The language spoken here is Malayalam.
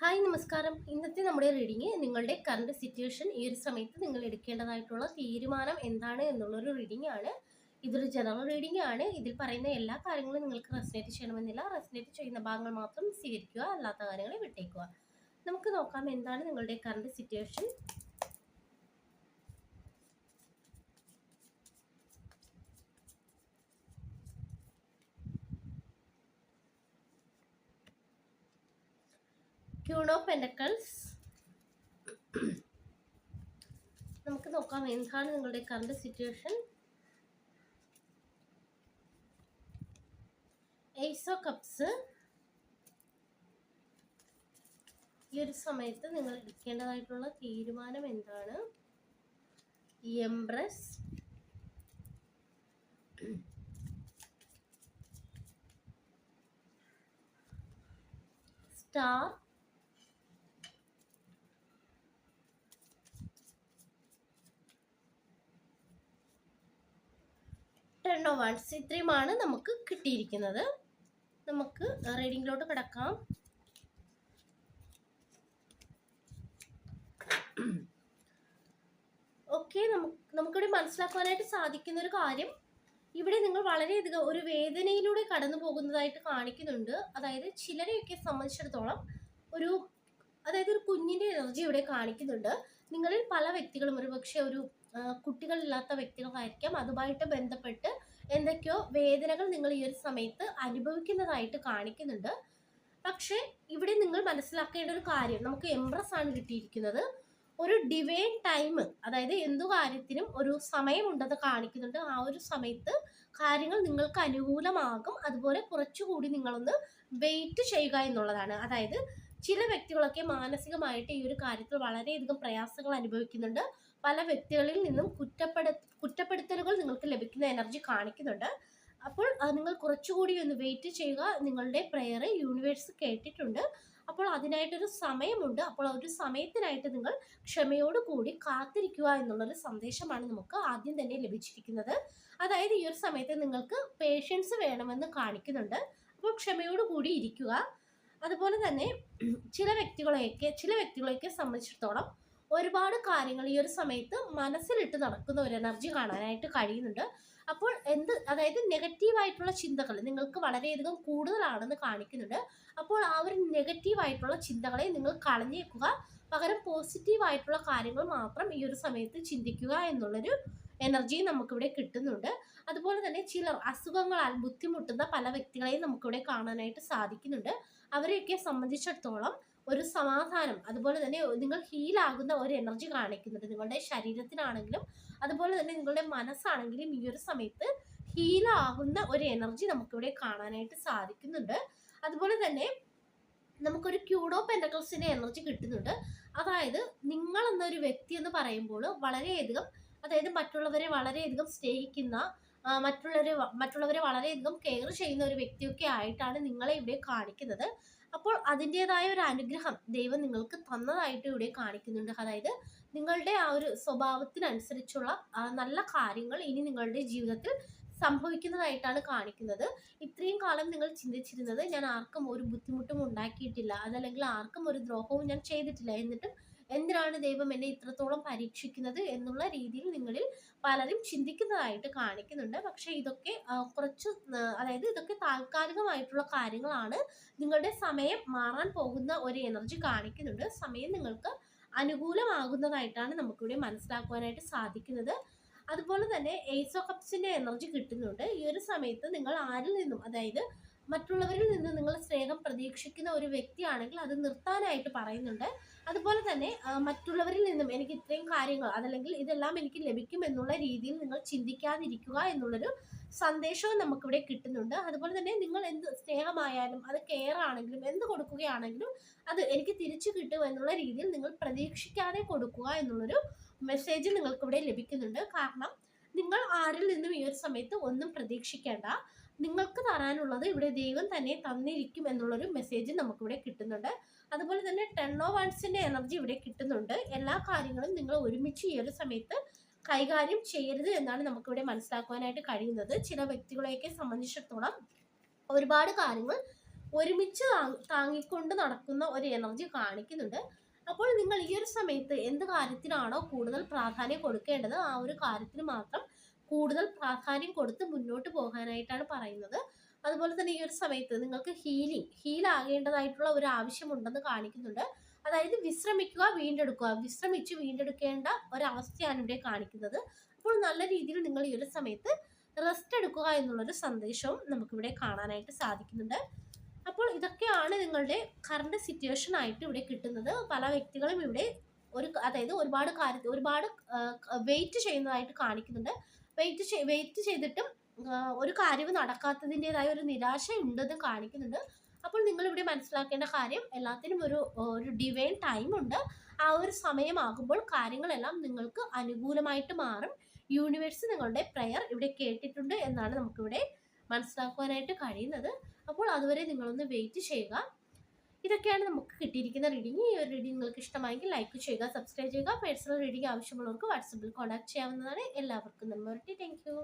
ഹായ് നമസ്കാരം. ഇന്നത്തെ നമ്മുടെ റീഡിങ് നിങ്ങളുടെ കറണ്ട് സിറ്റുവേഷൻ ഈ ഒരു സമയത്ത് നിങ്ങൾ എടുക്കേണ്ടതായിട്ടുള്ള തീരുമാനം എന്താണ് എന്നുള്ളൊരു റീഡിംഗ് ആണ്. ഇതൊരു ജനറൽ റീഡിംഗ് ആണ്. ഇതിൽ പറയുന്ന എല്ലാ കാര്യങ്ങളും നിങ്ങൾക്ക് റെസനേറ്റ് ചെയ്യണമെന്നില്ല. റെസനേറ്റ് ചെയ്യുന്ന ഭാഗങ്ങൾ മാത്രം സ്വീകരിക്കുക, അല്ലാത്ത കാര്യങ്ങളെ വിട്ടേക്കുക. നമുക്ക് നോക്കാം എന്താണ് നിങ്ങളുടെ current situation. Queen of pentacles. നമുക്ക് നോക്കാം എന്താണ് നിങ്ങളുടെ current situation. Ace of cups. ഈ ഒരു സമയത്ത് നിങ്ങൾ എടുക്കേണ്ടതായിട്ടുള്ള തീരുമാനം എന്താണ്. Empress. Star. Ten of wands. ഇത്രയുമാണ് നമുക്ക് കിട്ടിയിരിക്കുന്നത്. നമുക്ക് റീഡിങ്ങിലോട്ട് കിടക്കാം. ഓക്കെ, നമുക്കിവിടെ മനസ്സിലാക്കാനായിട്ട് സാധിക്കുന്ന ഒരു കാര്യം, ഇവിടെ നിങ്ങൾ വളരെയധികം ഒരു വേദനയിലൂടെ കടന്നു പോകുന്നതായിട്ട് കാണിക്കുന്നുണ്ട്. അതായത് ചിലരെയൊക്കെ സംബന്ധിച്ചിടത്തോളം ഒരു ഒരു കുഞ്ഞിന്റെ എനർജി ഇവിടെ കാണിക്കുന്നുണ്ട്. നിങ്ങളിൽ പല വ്യക്തികളും ഒരുപക്ഷെ ഒരു കുട്ടികളില്ലാത്ത വ്യക്തികളായിരിക്കാം. അതുമായിട്ട് ബന്ധപ്പെട്ട് എന്തൊക്കെയോ വേദനകൾ നിങ്ങൾ ഈ ഒരു സമയത്ത് അനുഭവിക്കുന്നതായിട്ട് കാണിക്കുന്നുണ്ട്. പക്ഷെ ഇവിടെ നിങ്ങൾ മനസ്സിലാക്കേണ്ട ഒരു കാര്യം, നമുക്ക് എംപ്രസ് ആണ് കിട്ടിയിരിക്കുന്നത്. ഒരു ഡിവൈൻ ടൈം, അതായത് എന്തു കാര്യത്തിനും ഒരു സമയമുണ്ടെന്ന് കാണിക്കുന്നുണ്ട്. ആ ഒരു സമയത്ത് കാര്യങ്ങൾ നിങ്ങൾക്ക് അനുകൂലമാകും. അതുപോലെ കുറച്ചുകൂടി നിങ്ങളൊന്ന് വെയിറ്റ് ചെയ്യുക എന്നുള്ളതാണ്. അതായത് ചില വ്യക്തികളൊക്കെ മാനസികമായിട്ട് ഈ ഒരു കാര്യത്തിൽ വളരെയധികം പ്രയാസങ്ങൾ അനുഭവിക്കുന്നുണ്ട്. പല വ്യക്തികളിൽ നിന്നും കുറ്റപ്പെടുത്തലുകൾ നിങ്ങൾക്ക് ലഭിക്കുന്ന എനർജി കാണിക്കുന്നുണ്ട്. അപ്പോൾ നിങ്ങൾ കുറച്ചുകൂടി ഒന്ന് വെയിറ്റ് ചെയ്യുക. നിങ്ങളുടെ പ്രെയർ യൂണിവേഴ്സ് കേട്ടിട്ടുണ്ട്. അപ്പോൾ അതിനായിട്ടൊരു സമയമുണ്ട്. അപ്പോൾ ഒരു സമയത്തിനായിട്ട് നിങ്ങൾ ക്ഷമയോട് കൂടി കാത്തിരിക്കുക എന്നുള്ളൊരു സന്ദേശമാണ് നമുക്ക് ആദ്യം തന്നെ ലഭിച്ചിരിക്കുന്നത്. അതായത് ഈ ഒരു സമയത്ത് നിങ്ങൾക്ക് പേഷ്യൻസ് വേണമെന്ന് കാണിക്കുന്നുണ്ട്. അപ്പോൾ ക്ഷമയോട് കൂടി ഇരിക്കുക. അതുപോലെ തന്നെ ചില വ്യക്തികളെയൊക്കെ സംബന്ധിച്ചിടത്തോളം ഒരുപാട് കാര്യങ്ങൾ ഈ ഒരു സമയത്ത് മനസ്സിലിട്ട് നടക്കുന്ന ഒരു എനർജി കാണാനായിട്ട് കഴിയുന്നുണ്ട്. അപ്പോൾ അതായത് നെഗറ്റീവായിട്ടുള്ള ചിന്തകൾ നിങ്ങൾക്ക് വളരെയധികം കൂടുതലാണെന്ന് കാണിക്കുന്നുണ്ട്. അപ്പോൾ ആ ഒരു നെഗറ്റീവായിട്ടുള്ള ചിന്തകളെ നിങ്ങൾ കളഞ്ഞേക്കുക. പകരം പോസിറ്റീവായിട്ടുള്ള കാര്യങ്ങൾ മാത്രം ഈ ഒരു സമയത്ത് ചിന്തിക്കുക എന്നുള്ളൊരു എനർജി നമുക്കിവിടെ കിട്ടുന്നുണ്ട്. അതുപോലെ തന്നെ ചിലർ അസുഖങ്ങളാൽ ബുദ്ധിമുട്ടുന്ന പല വ്യക്തികളെയും നമുക്കിവിടെ കാണാനായിട്ട് സാധിക്കുന്നുണ്ട്. അവരെയൊക്കെ സംബന്ധിച്ചിടത്തോളം ഒരു സമാധാനം, അതുപോലെ തന്നെ നിങ്ങൾ ഹീലാകുന്ന ഒരു എനർജി കാണിക്കുന്നുണ്ട്. നിങ്ങളുടെ ശരീരത്തിനാണെങ്കിലും അതുപോലെ തന്നെ നിങ്ങളുടെ മനസ്സാണെങ്കിലും ഈ ഒരു സമയത്ത് ഹീലാകുന്ന ഒരു എനർജി നമുക്കിവിടെ കാണാനായിട്ട് സാധിക്കുന്നുണ്ട്. അതുപോലെ തന്നെ നമുക്കൊരു ക്യൂൺ ഓഫ് പെന്റക്കിൾസിന്റെ എനർജി കിട്ടുന്നുണ്ട്. അതായത് നിങ്ങൾ എന്നൊരു വ്യക്തി എന്ന് പറയുമ്പോൾ വളരെയധികം, അതായത് മറ്റുള്ളവരെ വളരെയധികം സ്നേഹിക്കുന്ന, മറ്റുള്ളവരെ വളരെയധികം കെയർ ചെയ്യുന്ന ഒരു വ്യക്തിയൊക്കെ ആയിട്ടാണ് നിങ്ങളെ ഇവിടെ കാണിക്കുന്നത്. അപ്പോൾ അതിൻ്റെതായ ഒരു അനുഗ്രഹം ദൈവം നിങ്ങൾക്ക് തന്നതായിട്ട് ഇവിടെ കാണിക്കുന്നുണ്ട്. അതായത് നിങ്ങളുടെ ആ ഒരു സ്വഭാവത്തിനനുസരിച്ചുള്ള നല്ല കാര്യങ്ങൾ ഇനി നിങ്ങളുടെ ജീവിതത്തിൽ സംഭവിക്കുന്നതായിട്ടാണ് കാണിക്കുന്നത്. ഇത്രയും കാലം നിങ്ങൾ ചിന്തിച്ചിരുന്നത്, ഞാൻ ആർക്കും ഒരു ബുദ്ധിമുട്ടും ഉണ്ടാക്കിയിട്ടില്ല, അതല്ലെങ്കിൽ ആർക്കും ഒരു ദ്രോഹവും ഞാൻ ചെയ്തിട്ടില്ല, എന്നിട്ടും എന്തിനാണ് ദൈവം എന്നെ ഇത്രത്തോളം പരീക്ഷിക്കുന്നത് എന്നുള്ള രീതിയിൽ നിങ്ങളിൽ പലരും ചിന്തിക്കുന്നതായിട്ട് കാണിക്കുന്നുണ്ട്. പക്ഷെ ഇതൊക്കെ അതായത് ഇതൊക്കെ താൽക്കാലികമായിട്ടുള്ള കാര്യങ്ങളാണ്. നിങ്ങളുടെ സമയം മാറാൻ പോകുന്ന ഒരു എനർജി കാണിക്കുന്നുണ്ട്. സമയം നിങ്ങൾക്ക് അനുകൂലമാകുന്നതായിട്ടാണ് നമുക്കിവിടെ മനസ്സിലാക്കുവാനായിട്ട് സാധിക്കുന്നത്. അതുപോലെ തന്നെ ഏസ് ഓഫ് കപ്സിന്റെ എനർജി കിട്ടുന്നുണ്ട്. ഈ ഒരു സമയത്ത് നിങ്ങൾ ആരിൽ നിന്നും, അതായത് മറ്റുള്ളവരിൽ നിന്ന് നിങ്ങൾ സ്നേഹം പ്രതീക്ഷിക്കുന്ന ഒരു വ്യക്തിയാണെങ്കിൽ അത് നിർത്താനായിട്ട് പറയുന്നുണ്ട്. അതുപോലെ തന്നെ മറ്റുള്ളവരിൽ നിന്നും എനിക്ക് ഇത്രയും കാര്യങ്ങൾ, അതല്ലെങ്കിൽ ഇതെല്ലാം എനിക്ക് ലഭിക്കും എന്നുള്ള രീതിയിൽ നിങ്ങൾ ചിന്തിക്കാതിരിക്കുക എന്നുള്ളൊരു സന്ദേശവും നമുക്കിവിടെ കിട്ടുന്നുണ്ട്. അതുപോലെ തന്നെ നിങ്ങൾ എന്ത് സ്നേഹമായാലും, അത് കെയർ ആണെങ്കിലും, എന്ത് കൊടുക്കുകയാണെങ്കിലും അത് എനിക്ക് തിരിച്ചു കിട്ടും എന്നുള്ള രീതിയിൽ നിങ്ങൾ പ്രതീക്ഷിക്കാതെ കൊടുക്കുക എന്നുള്ളൊരു മെസ്സേജ് നിങ്ങൾക്കിവിടെ ലഭിക്കുന്നുണ്ട്. കാരണം നിങ്ങൾ ആരിൽ നിന്നും ഈ ഒരു സമയത്ത് ഒന്നും പ്രതീക്ഷിക്കേണ്ട. നിങ്ങൾക്ക് തരാനുള്ളത് ഇവിടെ ദൈവം തന്നെ തന്നിരിക്കും എന്നുള്ളൊരു മെസ്സേജ് നമുക്കിവിടെ കിട്ടുന്നുണ്ട്. അതുപോലെ തന്നെ 10 ഓഫ് വൺസിന്റെ എനർജി ഇവിടെ കിട്ടുന്നുണ്ട്. എല്ലാ കാര്യങ്ങളും നിങ്ങൾ ഒരുമിച്ച് ഈ ഒരു സമയത്ത് കൈകാര്യം ചെയ്യരുത് എന്നാണ് നമുക്കിവിടെ മനസ്സിലാക്കുവാനായിട്ട് കഴിയുന്നത്. ചില വ്യക്തികളെയൊക്കെ സംബന്ധിച്ചിടത്തോളം ഒരുപാട് കാര്യങ്ങൾ ഒരുമിച്ച് താങ്ങിക്കൊണ്ട് നടക്കുന്ന ഒരു എനർജി കാണിക്കുന്നുണ്ട്. അപ്പോൾ നിങ്ങൾ ഈ ഒരു സമയത്ത് എന്ത് കാര്യത്തിനാണോ കൂടുതൽ പ്രാധാന്യം കൊടുക്കേണ്ടത് ആ ഒരു കാര്യത്തിന് മാത്രം കൂടുതൽ പ്രാധാന്യം കൊടുത്ത് മുന്നോട്ട് പോകാനായിട്ടാണ് പറയുന്നത്. അതുപോലെ തന്നെ ഈ ഒരു സമയത്ത് നിങ്ങൾക്ക് ഹീലാകേണ്ടതായിട്ടുള്ള ഒരു ആവശ്യമുണ്ടെന്ന് കാണിക്കുന്നുണ്ട്. അതായത് വിശ്രമിക്കുക, വീണ്ടെടുക്കുക, വിശ്രമിച്ച് വീണ്ടെടുക്കേണ്ട ഒരവസ്ഥയാണ് ഇവിടെ കാണിക്കുന്നത്. അപ്പോൾ നല്ല രീതിയിൽ നിങ്ങൾ ഈ ഒരു സമയത്ത് റെസ്റ്റ് എടുക്കുക എന്നുള്ളൊരു സന്ദേശവും നമുക്കിവിടെ കാണാനായിട്ട് സാധിക്കുന്നുണ്ട്. അപ്പോൾ ഇതൊക്കെയാണ് നിങ്ങളുടെ കറണ്ട് സിറ്റുവേഷൻ ആയിട്ട് ഇവിടെ കിട്ടുന്നത്. പല വ്യക്തികളും ഇവിടെ അതായത് ഒരുപാട് വെയിറ്റ് ചെയ്യുന്നതായിട്ട് കാണിക്കുന്നുണ്ട്. വെയിറ്റ് ചെയ്തിട്ടും ഒരു കാര്യവും നടക്കാത്തതിൻ്റെതായ ഒരു നിരാശ ഉണ്ടെന്ന് കാണിക്കുന്നുണ്ട്. അപ്പോൾ നിങ്ങളിവിടെ മനസ്സിലാക്കേണ്ട കാര്യം, എല്ലാത്തിനും ഒരു ഡിവൈൻ ടൈം ഉണ്ട്. ആ ഒരു സമയമാകുമ്പോൾ കാര്യങ്ങളെല്ലാം നിങ്ങൾക്ക് അനുകൂലമായിട്ട് മാറും. യൂണിവേഴ്സ് നിങ്ങളുടെ പ്രെയർ ഇവിടെ കേട്ടിട്ടുണ്ട് എന്നാണ് നമുക്കിവിടെ മനസ്സിലാക്കുവാനായിട്ട് കഴിയുന്നത്. അപ്പോൾ അതുവരെ നിങ്ങളൊന്ന് വെയിറ്റ് ചെയ്യുക. ഇതൊക്കെയാണ് നമുക്ക് കിട്ടിയിരിക്കുന്ന റീഡിംഗ്. ഈ ഒരു റീഡിംഗ് നിങ്ങൾക്ക് ഇഷ്ടമായെങ്കിൽ ലൈക്ക് ചെയ്യുക, സബ്സ്ക്രൈബ് ചെയ്യുക. പേഴ്സണൽ റീഡിംഗ് ആവശ്യമുള്ളവർക്ക് വാട്സപ്പിൽ കോൺടാക്ട് ചെയ്യാവുന്നതാണ്. എല്ലാവർക്കും നന്മ വരട്ടെ. Thank you.